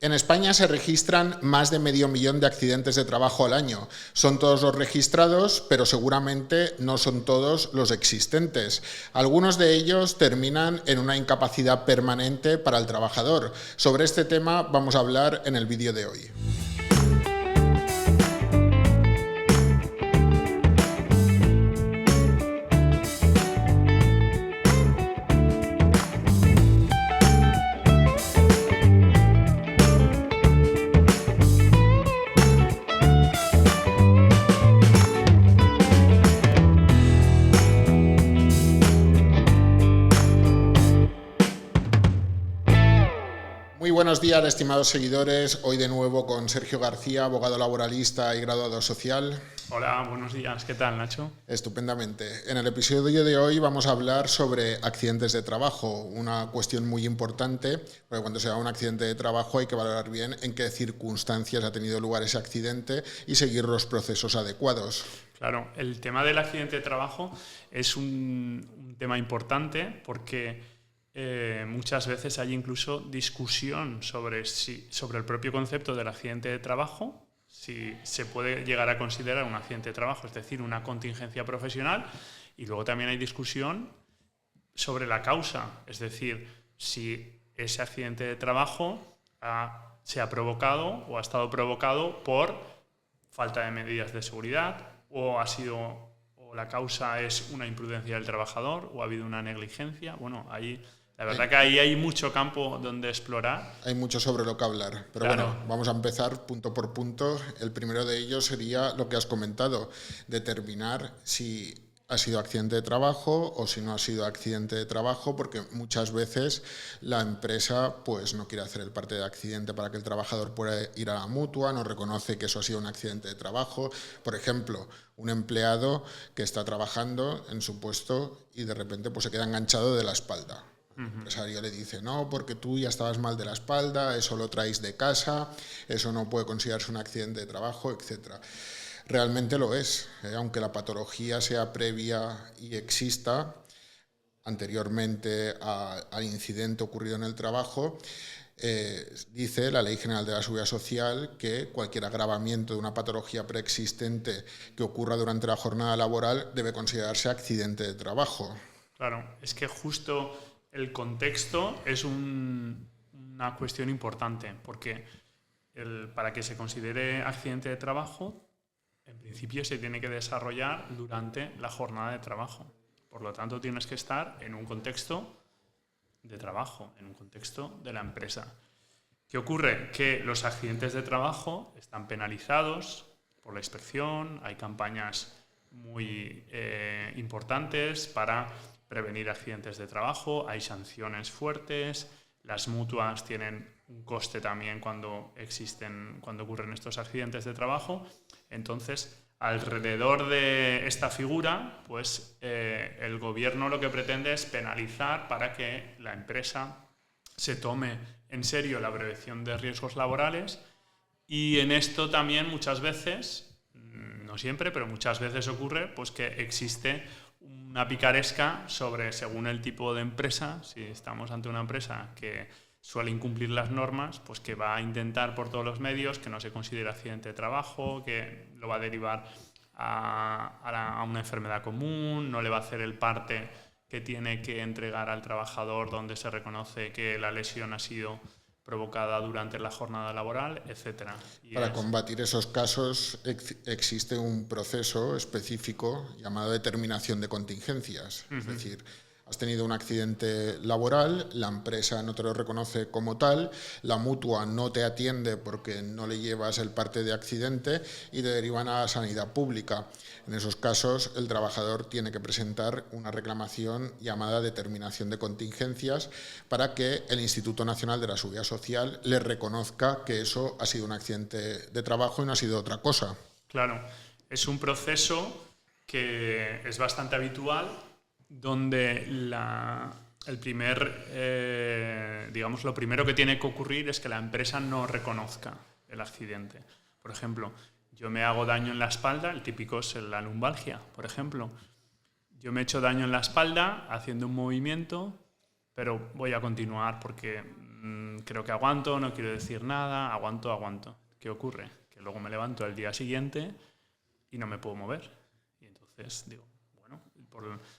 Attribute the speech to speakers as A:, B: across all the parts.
A: En España se registran más de 500.000 de accidentes de trabajo al año. Son todos los registrados, pero seguramente no son todos los existentes. Algunos de ellos terminan en una incapacidad permanente para el trabajador. Sobre este tema vamos a hablar en el vídeo de hoy. Muy buenos días, estimados seguidores. Hoy de nuevo con Sergio García, abogado laboralista y graduado social.
B: Hola, buenos días. ¿Qué tal, Nacho?
A: Estupendamente. En el episodio de hoy vamos a hablar sobre accidentes de trabajo, una cuestión muy importante, porque cuando se da un accidente de trabajo hay que valorar bien en qué circunstancias ha tenido lugar ese accidente y seguir los procesos adecuados.
B: Claro, el tema del accidente de trabajo es un tema importante porque muchas veces hay incluso discusión sobre el propio concepto del accidente de trabajo, si se puede llegar a considerar un accidente de trabajo, es decir, una contingencia profesional, y luego también hay discusión sobre la causa, es decir, si ese accidente de trabajo se ha provocado o ha estado provocado por falta de medidas de seguridad o la causa es una imprudencia del trabajador o ha habido una negligencia. Bueno, la verdad que ahí hay mucho campo donde explorar.
A: Hay mucho sobre lo que hablar, pero claro. Bueno, vamos a empezar punto por punto. El primero de ellos sería lo que has comentado, determinar si ha sido accidente de trabajo o si no ha sido accidente de trabajo, porque muchas veces la empresa pues no quiere hacer el parte de accidente para que el trabajador pueda ir a la mutua, no reconoce que eso ha sido un accidente de trabajo. Por ejemplo, un empleado que está trabajando en su puesto y de repente pues se queda enganchado de la espalda. El empresario le dice, no, porque tú ya estabas mal de la espalda, eso lo traéis de casa, eso no puede considerarse un accidente de trabajo, etc. Realmente lo es, aunque la patología sea previa y exista anteriormente al incidente ocurrido en el trabajo. Dice la Ley General de la Seguridad Social que cualquier agravamiento de una patología preexistente que ocurra durante la jornada laboral debe considerarse accidente de trabajo.
B: Claro, es que justo el contexto es una cuestión importante, porque para que se considere accidente de trabajo, en principio se tiene que desarrollar durante la jornada de trabajo. Por lo tanto, tienes que estar en un contexto de trabajo, en un contexto de la empresa. ¿Qué ocurre? Que los accidentes de trabajo están penalizados por la inspección, hay campañas muy importantes para prevenir accidentes de trabajo, hay sanciones fuertes, las mutuas tienen un coste también cuando ocurren estos accidentes de trabajo. Entonces, alrededor de esta figura, pues el gobierno lo que pretende es penalizar para que la empresa se tome en serio la prevención de riesgos laborales, y en esto también muchas veces, no siempre, pero muchas veces ocurre pues que existe una picaresca según el tipo de empresa. Si estamos ante una empresa que suele incumplir las normas, pues que va a intentar por todos los medios que no se considere accidente de trabajo, que lo va a derivar a una enfermedad común, no le va a hacer el parte que tiene que entregar al trabajador donde se reconoce que la lesión ha sido provocada durante la jornada laboral, etc.
A: Para combatir esos casos existe un proceso específico llamado determinación de contingencias. Es decir, has tenido un accidente laboral, la empresa no te lo reconoce como tal, la mutua no te atiende porque no le llevas el parte de accidente y te derivan a la sanidad pública. En esos casos, el trabajador tiene que presentar una reclamación llamada determinación de contingencias para que el Instituto Nacional de la Seguridad Social le reconozca que eso ha sido un accidente de trabajo y no ha sido otra cosa.
B: Claro, es un proceso que es bastante habitual, donde lo primero que tiene que ocurrir es que la empresa no reconozca el accidente. Por ejemplo, yo me hago daño en la espalda, el típico es la lumbalgia, por ejemplo. Yo me he hecho daño en la espalda haciendo un movimiento, pero voy a continuar porque creo que aguanto, no quiero decir nada, aguanto. ¿Qué ocurre? Que luego me levanto al día siguiente y no me puedo mover. Y entonces digo, bueno,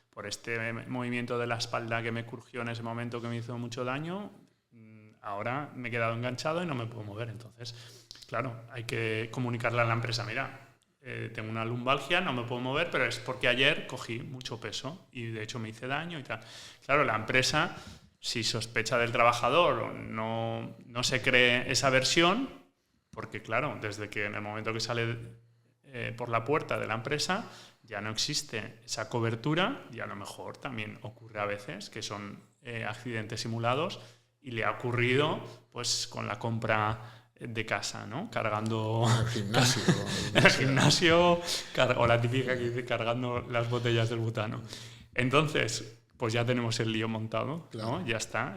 B: por este movimiento de la espalda que me crujió en ese momento que me hizo mucho daño, ahora me he quedado enganchado y no me puedo mover. Entonces, claro, hay que comunicarle a la empresa, mira, tengo una lumbalgia, no me puedo mover, pero es porque ayer cogí mucho peso y de hecho me hice daño y tal. Claro, la empresa, si sospecha del trabajador o no se cree esa versión, porque claro, desde que en el momento que sale por la puerta de la empresa ya no existe esa cobertura y a lo mejor también ocurre a veces que son accidentes simulados y le ha ocurrido pues con la compra de casa, ¿no? Cargando el gimnasio o la típica que dice cargando las botellas del butano. Entonces, pues ya tenemos el lío montado, ¿no? Ya está.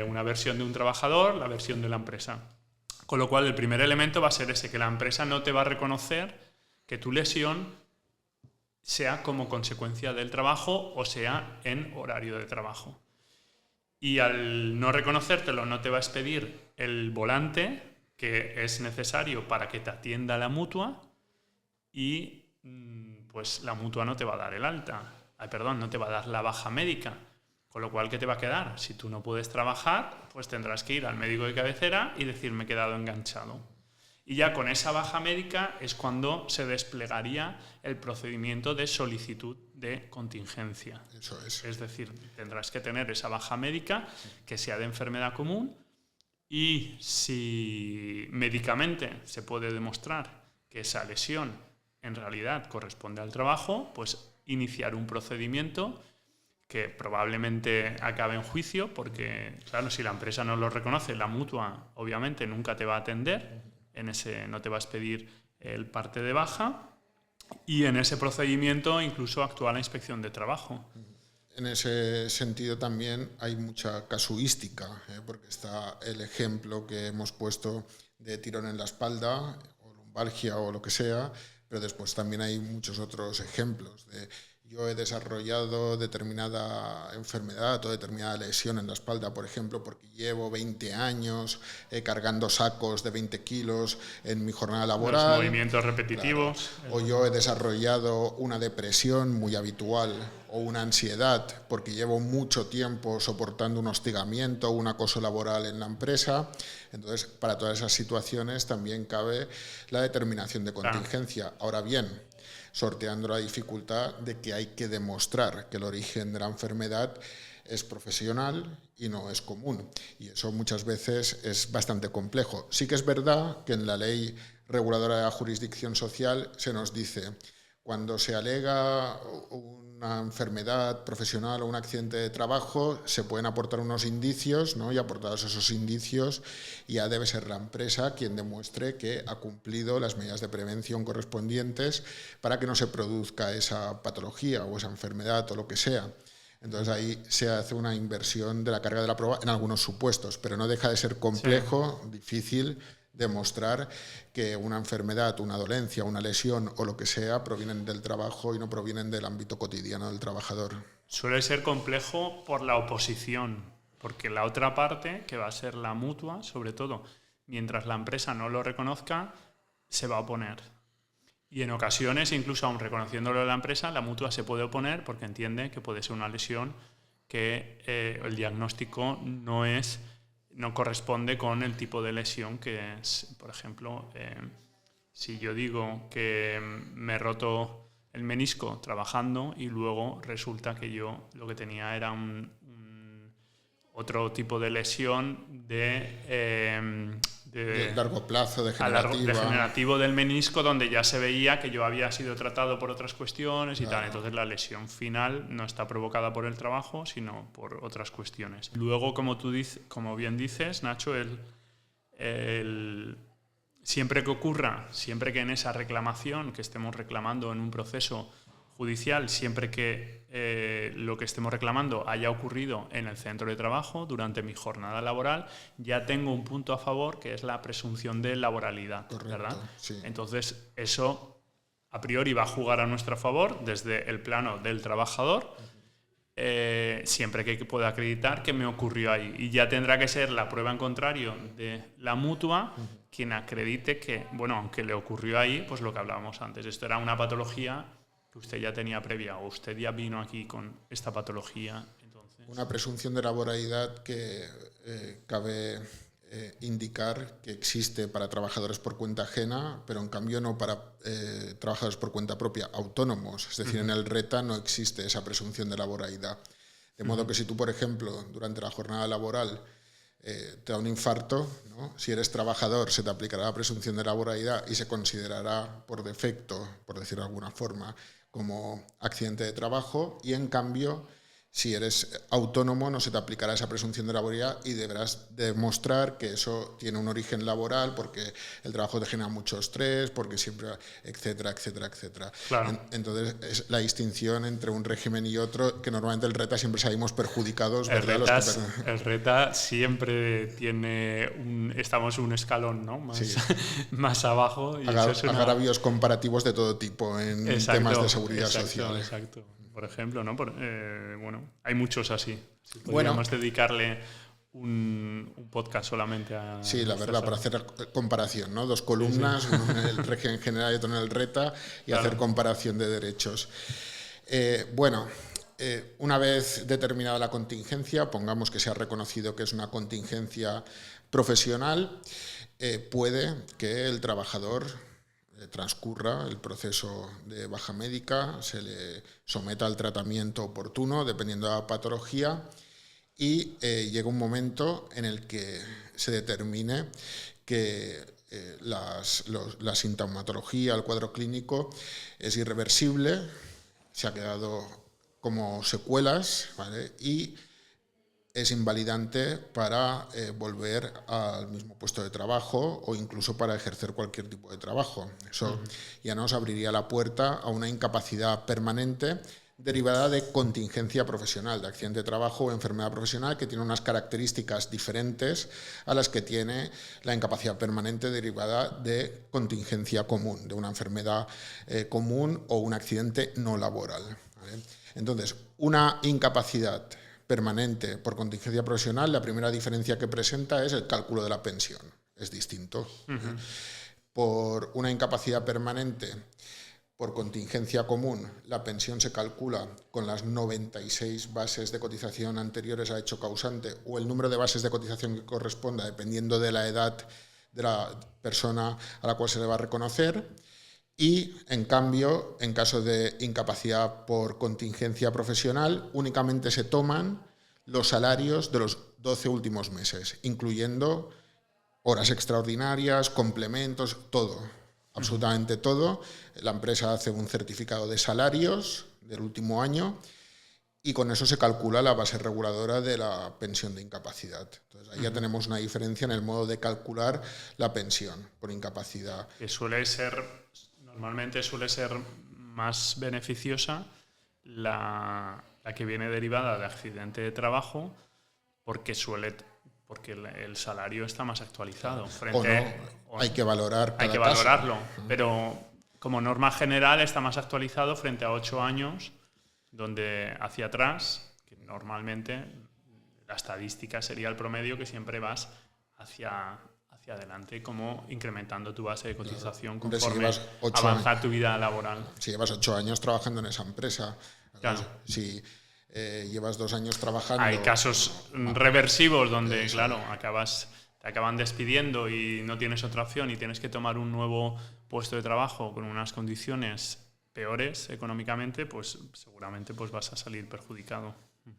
B: Una versión de un trabajador, la versión de la empresa. Con lo cual, el primer elemento va a ser ese, que la empresa no te va a reconocer que tu lesión sea como consecuencia del trabajo o sea en horario de trabajo. Y al no reconocértelo, no te va a expedir el volante que es necesario para que te atienda la mutua y pues la mutua no te va a dar el alta. No te va a dar la baja médica. Con lo cual, ¿qué te va a quedar? Si tú no puedes trabajar, pues tendrás que ir al médico de cabecera y decir, me he quedado enganchado. Y ya con esa baja médica es cuando se desplegaría el procedimiento de solicitud de contingencia.
A: Eso es.
B: Es decir, tendrás que tener esa baja médica que sea de enfermedad común y si médicamente se puede demostrar que esa lesión en realidad corresponde al trabajo, pues iniciar un procedimiento que probablemente acabe en juicio porque, claro, si la empresa no lo reconoce, la mutua obviamente nunca te va a atender, no te va a expedir el parte de baja y en ese procedimiento incluso actúa la inspección de trabajo.
A: En ese sentido también hay mucha casuística, porque está el ejemplo que hemos puesto de tirón en la espalda o lumbalgia o lo que sea, pero después también hay muchos otros ejemplos de yo he desarrollado determinada enfermedad o determinada lesión en la espalda, por ejemplo, porque llevo 20 años cargando sacos de 20 kilos en mi jornada laboral.
B: Los movimientos repetitivos.
A: Claro. O yo he desarrollado una depresión muy habitual o una ansiedad porque llevo mucho tiempo soportando un hostigamiento o un acoso laboral en la empresa. Entonces, para todas esas situaciones también cabe la determinación de contingencia. Claro. Ahora bien, sorteando la dificultad de que hay que demostrar que el origen de la enfermedad es profesional y no es común. Y eso muchas veces es bastante complejo. Sí que es verdad que en la ley reguladora de la jurisdicción social se nos dice, cuando se alega una enfermedad profesional o un accidente de trabajo, se pueden aportar unos indicios, ¿no? Y aportados esos indicios, ya debe ser la empresa quien demuestre que ha cumplido las medidas de prevención correspondientes para que no se produzca esa patología o esa enfermedad o lo que sea. Entonces ahí se hace una inversión de la carga de la prueba en algunos supuestos, pero no deja de ser complejo, difícil demostrar que una enfermedad, una dolencia, una lesión o lo que sea provienen del trabajo y no provienen del ámbito cotidiano del trabajador.
B: Suele ser complejo por la oposición, porque la otra parte, que va a ser la mutua, sobre todo, mientras la empresa no lo reconozca, se va a oponer. Y en ocasiones, incluso aún reconociéndolo de la empresa, la mutua se puede oponer porque entiende que puede ser una lesión que el diagnóstico no corresponde con el tipo de lesión que es. Por ejemplo, si yo digo que me he roto el menisco trabajando y luego resulta que yo lo que tenía era otro tipo de lesión de
A: largo plazo, degenerativo
B: del menisco, donde ya se veía que yo había sido tratado por otras cuestiones y tal. Entonces la lesión final no está provocada por el trabajo, sino por otras cuestiones. Luego, como bien dices, Nacho, siempre que ocurra, siempre que en esa reclamación que estemos reclamando en un proceso judicial, siempre que lo que estemos reclamando haya ocurrido en el centro de trabajo durante mi jornada laboral, ya tengo un punto a favor que es la presunción de laboralidad. Correcto, ¿verdad?
A: Sí.
B: Entonces, eso a priori va a jugar a nuestro favor desde el plano del trabajador siempre que pueda acreditar que me ocurrió ahí. Y ya tendrá que ser la prueba en contrario de la mutua quien acredite que, bueno, aunque le ocurrió ahí, pues lo que hablábamos antes, esto era una patología que usted ya tenía previa o usted ya vino aquí con esta patología. Entonces,
A: una presunción de laboralidad que cabe indicar que existe para trabajadores por cuenta ajena, pero en cambio no para trabajadores por cuenta propia, autónomos. Es decir, en el RETA no existe esa presunción de laboralidad. De modo que si tú, por ejemplo, durante la jornada laboral te da un infarto, ¿no? Si eres trabajador se te aplicará la presunción de laboralidad y se considerará por defecto, por decirlo de alguna forma, como accidente de trabajo, y en cambio si eres autónomo no se te aplicará esa presunción de laboralidad y deberás demostrar que eso tiene un origen laboral porque el trabajo te genera mucho estrés, porque siempre, etcétera, etcétera, etcétera.
B: Claro.
A: Entonces es la distinción entre un régimen y otro, que normalmente el RETA siempre salimos perjudicados.
B: El RETA siempre tiene estamos un escalón, ¿no? Más abajo. Y
A: agravios comparativos de todo tipo en temas de seguridad social.
B: Exacto. Por ejemplo, ¿no? Bueno, hay muchos así. Si podríamos dedicarle un podcast solamente a...
A: Sí, la verdad, para hacer comparación, ¿no? 2 columnas, uno en el régimen general y otro en el RETA, y hacer comparación de derechos. Una vez determinada la contingencia, pongamos que se ha reconocido que es una contingencia profesional, puede que el trabajador transcurra el proceso de baja médica, se le someta al tratamiento oportuno dependiendo de la patología y llega un momento en el que se determine que la sintomatología, el cuadro clínico es irreversible, se ha quedado como secuelas, ¿vale? Y es invalidante para volver al mismo puesto de trabajo o incluso para ejercer cualquier tipo de trabajo. Eso ya nos abriría la puerta a una incapacidad permanente derivada de contingencia profesional, de accidente de trabajo o enfermedad profesional, que tiene unas características diferentes a las que tiene la incapacidad permanente derivada de contingencia común, de una enfermedad común o un accidente no laboral, ¿vale? Entonces, una incapacidad permanente por contingencia profesional, la primera diferencia que presenta es el cálculo de la pensión. Es distinto. Por una incapacidad permanente por contingencia común, la pensión se calcula con las 96 bases de cotización anteriores a hecho causante o el número de bases de cotización que corresponda, dependiendo de la edad de la persona a la cual se le va a reconocer. Y, en cambio, en caso de incapacidad por contingencia profesional, únicamente se toman los salarios de los 12 últimos meses, incluyendo horas extraordinarias, complementos, todo, absolutamente todo. La empresa hace un certificado de salarios del último año y con eso se calcula la base reguladora de la pensión de incapacidad. Entonces, ahí ya tenemos una diferencia en el modo de calcular la pensión por incapacidad.
B: Que normalmente suele ser más beneficiosa la que viene derivada de accidente de trabajo porque el salario está más actualizado.
A: Hay que valorar cada
B: Hay que valorarlo, pero como norma general está más actualizado frente a 8 años, donde hacia atrás, que normalmente la estadística sería el promedio, que siempre vas hacia adelante, como incrementando tu base de cotización conforme avanza tu vida laboral.
A: Si llevas 8 años trabajando en esa empresa,
B: claro.
A: Si llevas 2 años trabajando...
B: Hay casos reversivos donde, claro, te acaban despidiendo y no tienes otra opción y tienes que tomar un nuevo puesto de trabajo con unas condiciones peores económicamente, pues seguramente pues vas a salir perjudicado.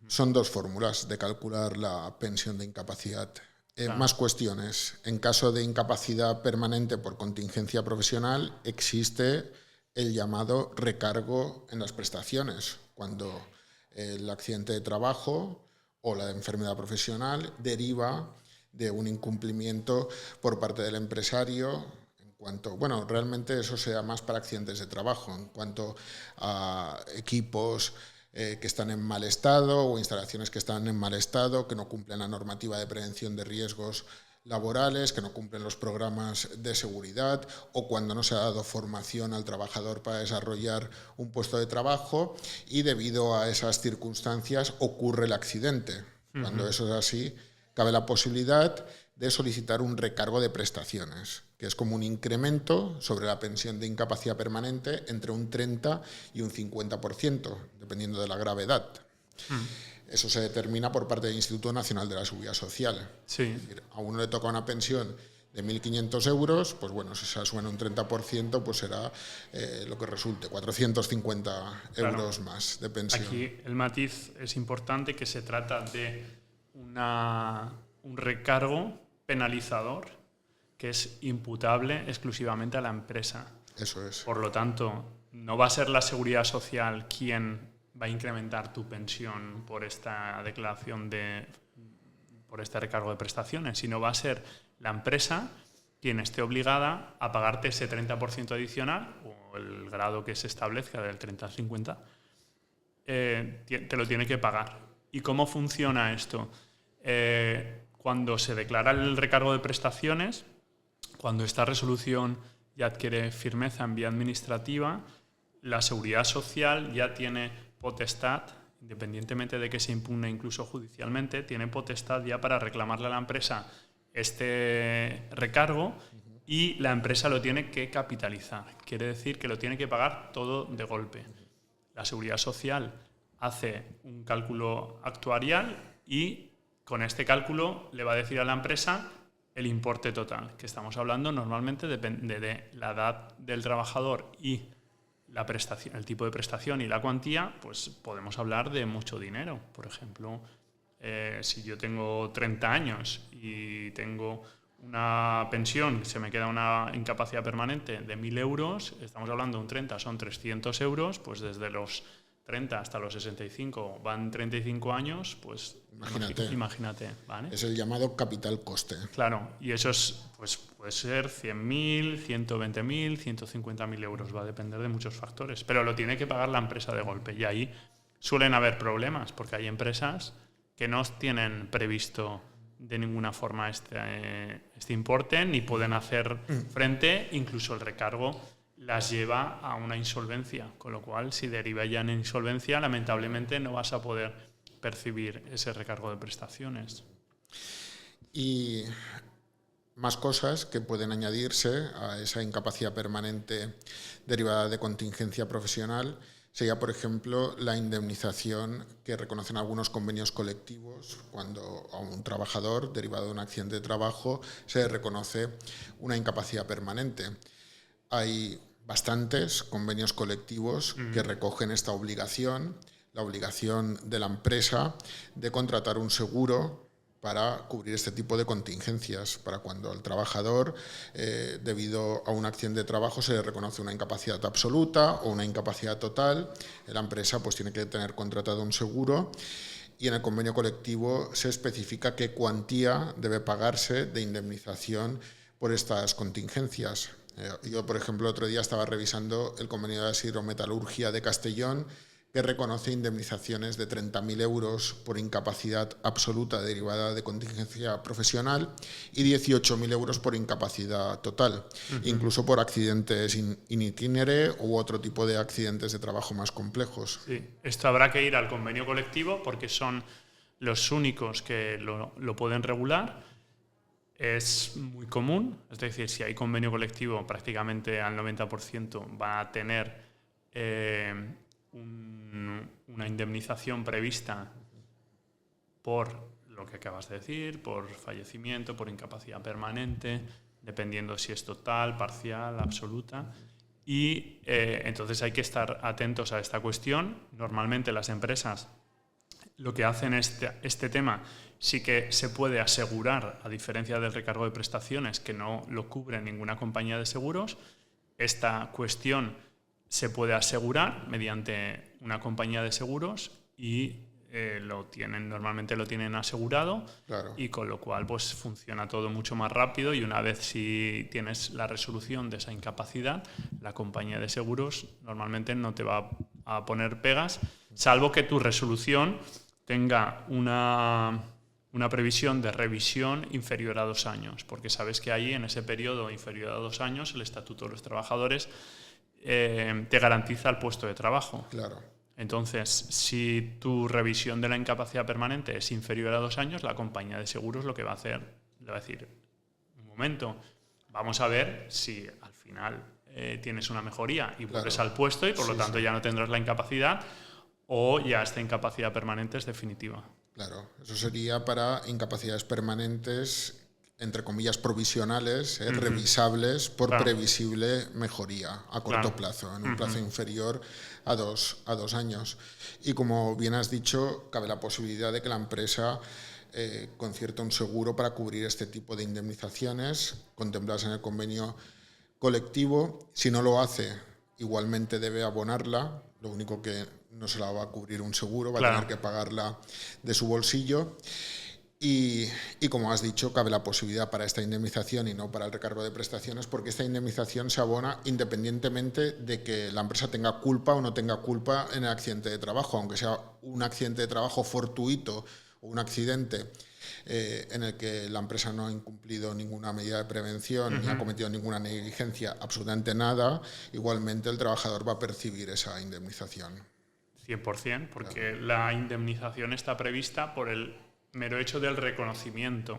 A: Son 2 fórmulas de calcular la pensión de incapacidad. Claro. Más cuestiones. En caso de incapacidad permanente por contingencia profesional, existe el llamado recargo en las prestaciones, cuando el accidente de trabajo o la enfermedad profesional deriva de un incumplimiento por parte del empresario. Realmente eso se da más para accidentes de trabajo, en cuanto a equipos que están en mal estado o instalaciones que están en mal estado, que no cumplen la normativa de prevención de riesgos laborales, que no cumplen los programas de seguridad o cuando no se ha dado formación al trabajador para desarrollar un puesto de trabajo y debido a esas circunstancias ocurre el accidente. Cuando eso es así, cabe la posibilidad de solicitar un recargo de prestaciones, que es como un incremento sobre la pensión de incapacidad permanente entre un 30 y un 50%, dependiendo de la gravedad. Eso se determina por parte del Instituto Nacional de la Seguridad Social.
B: Sí.
A: Es decir, a uno le toca una pensión de 1.500 euros, pues bueno, si se sube un 30%, pues será lo que resulte, 450 euros más de pensión.
B: Aquí el matiz es importante, que se trata de un recargo penalizador que es imputable exclusivamente a la empresa.
A: Eso es.
B: Por lo tanto, no va a ser la Seguridad Social quien va a incrementar tu pensión por esta declaración por este recargo de prestaciones, sino va a ser la empresa quien esté obligada a pagarte ese 30% adicional o el grado que se establezca del 30 al 50, te lo tiene que pagar. ¿Y cómo funciona esto? Cuando se declara el recargo de prestaciones, cuando esta resolución ya adquiere firmeza en vía administrativa, la Seguridad Social ya tiene potestad, independientemente de que se impugne incluso judicialmente, tiene potestad ya para reclamarle a la empresa este recargo y la empresa lo tiene que capitalizar. Quiere decir que lo tiene que pagar todo de golpe. La Seguridad Social hace un cálculo actuarial y con este cálculo le va a decir a la empresa el importe total, que estamos hablando normalmente depende de la edad del trabajador y la prestación, el tipo de prestación y la cuantía, pues podemos hablar de mucho dinero. Por ejemplo, si yo tengo 30 años y tengo una pensión, se me queda una incapacidad permanente de 1.000 euros, estamos hablando de un 30, son 300 euros, pues desde los 30 hasta los 65 van 35 años, pues imagínate, ¿vale?
A: Es el llamado capital coste.
B: Claro, y eso es, pues puede ser 100.000, 120.000, 150.000 euros, va a depender de muchos factores, pero lo tiene que pagar la empresa de golpe y ahí suelen haber problemas porque hay empresas que no tienen previsto de ninguna forma este importe ni pueden hacer frente, incluso el recargo las lleva a una insolvencia, con lo cual si deriva ya en insolvencia, lamentablemente no vas a poder percibir ese recargo de prestaciones.
A: Y más cosas que pueden añadirse a esa incapacidad permanente derivada de contingencia profesional sería, por ejemplo, la indemnización que reconocen algunos convenios colectivos cuando a un trabajador derivado de un accidente de trabajo se reconoce una incapacidad permanente. Hay bastantes convenios colectivos que recogen esta obligación, la obligación de la empresa de contratar un seguro para cubrir este tipo de contingencias, para cuando al trabajador, debido a un accidente de trabajo, se le reconoce una incapacidad absoluta o una incapacidad total, la empresa pues tiene que tener contratado un seguro y en el convenio colectivo se especifica qué cuantía debe pagarse de indemnización por estas contingencias. Yo, por ejemplo, otro día estaba revisando el convenio de la siderometalurgia de Castellón, que reconoce indemnizaciones de 30.000 euros por incapacidad absoluta derivada de contingencia profesional y 18.000 euros por incapacidad total, incluso por accidentes in itinere u otro tipo de accidentes de trabajo más complejos.
B: Sí, esto habrá que ir al convenio colectivo porque son los únicos que lo pueden regular. Es muy común, es decir, si hay convenio colectivo, prácticamente al 90% va a tener una indemnización prevista por lo que acabas de decir, por fallecimiento, por incapacidad permanente, dependiendo si es total, parcial, absoluta. Y entonces hay que estar atentos a esta cuestión. Normalmente las empresas lo que hacen este tema sí que se puede asegurar, a diferencia del recargo de prestaciones, que no lo cubre ninguna compañía de seguros. Esta cuestión se puede asegurar mediante una compañía de seguros y normalmente lo tienen asegurado, claro. Y con lo cual pues funciona todo mucho más rápido y una vez si tienes la resolución de esa incapacidad, la compañía de seguros normalmente no te va a poner pegas, salvo que tu resolución tenga una una previsión de revisión inferior a 2 años, porque sabes que ahí, en ese periodo inferior a 2 años, el Estatuto de los Trabajadores te garantiza el puesto de trabajo.
A: Claro.
B: Entonces, si tu revisión de la incapacidad permanente es inferior a 2 años, la compañía de seguros lo que va a hacer, le va a decir, un momento, vamos a ver si al final tienes una mejoría y vuelves al puesto y por lo tanto ya no tendrás la incapacidad, o ya esta incapacidad permanente es definitiva.
A: Claro, eso sería para incapacidades permanentes, entre comillas, provisionales, revisables por previsible mejoría a corto plazo, en un plazo inferior a dos años. Y como bien has dicho, cabe la posibilidad de que la empresa concierta un seguro para cubrir este tipo de indemnizaciones contempladas en el convenio colectivo. Si no lo hace, igualmente debe abonarla, lo único que no se la va a cubrir un seguro, va a tener que pagarla de su bolsillo. Y como has dicho, cabe la posibilidad para esta indemnización y no para el recargo de prestaciones, porque esta indemnización se abona independientemente de que la empresa tenga culpa o no tenga culpa en el accidente de trabajo, aunque sea un accidente de trabajo fortuito o un accidente en el que la empresa no ha incumplido ninguna medida de prevención ni ha cometido ninguna negligencia, absolutamente nada, igualmente el trabajador va a percibir esa indemnización.
B: 100%, porque la indemnización está prevista por el mero hecho del reconocimiento.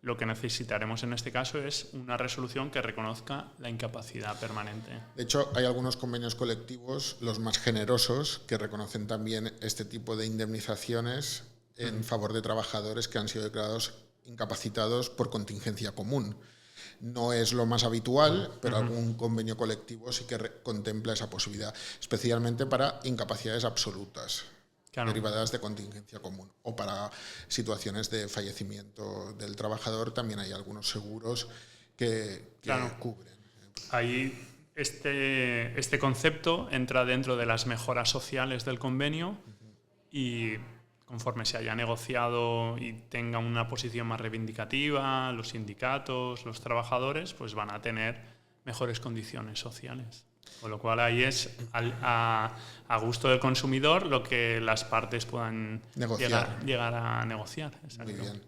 B: Lo que necesitaremos en este caso es una resolución que reconozca la incapacidad permanente.
A: De hecho, hay algunos convenios colectivos, los más generosos, que reconocen también este tipo de indemnizaciones en favor de trabajadores que han sido declarados incapacitados por contingencia común. No es lo más habitual, pero algún convenio colectivo sí que contempla esa posibilidad, especialmente para incapacidades absolutas, derivadas de contingencia común, o para situaciones de fallecimiento del trabajador. También hay algunos seguros que cubren.
B: Ahí este concepto entra dentro de las mejoras sociales del convenio y conforme se haya negociado y tenga una posición más reivindicativa, los sindicatos, los trabajadores, pues van a tener mejores condiciones sociales. Con lo cual ahí es a gusto del consumidor lo que las partes puedan llegar a negociar. Exacto.
A: Muy bien.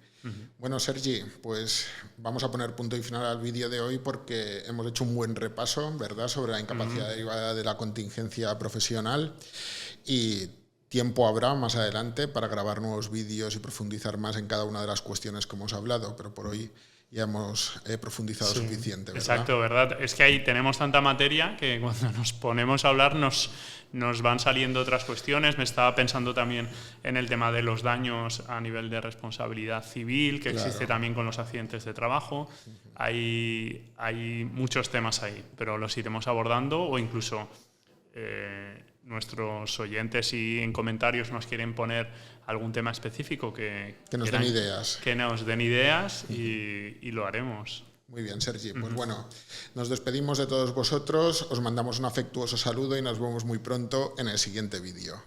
A: Bueno, Sergi, pues vamos a poner punto y final al vídeo de hoy porque hemos hecho un buen repaso, ¿verdad?, sobre la incapacidad derivada de la contingencia profesional, y tiempo habrá más adelante para grabar nuevos vídeos y profundizar más en cada una de las cuestiones que hemos hablado, pero por hoy ya hemos profundizado suficiente, ¿verdad?
B: Exacto, ¿verdad? Es que ahí tenemos tanta materia que cuando nos ponemos a hablar nos van saliendo otras cuestiones. Me estaba pensando también en el tema de los daños a nivel de responsabilidad civil, que existe también con los accidentes de trabajo. Hay muchos temas ahí, pero los iremos abordando, o incluso nuestros oyentes, si en comentarios nos quieren poner algún tema específico que
A: nos den ideas.
B: Que nos den ideas y lo haremos.
A: Muy bien, Sergi. Pues bueno, nos despedimos de todos vosotros, os mandamos un afectuoso saludo y nos vemos muy pronto en el siguiente vídeo.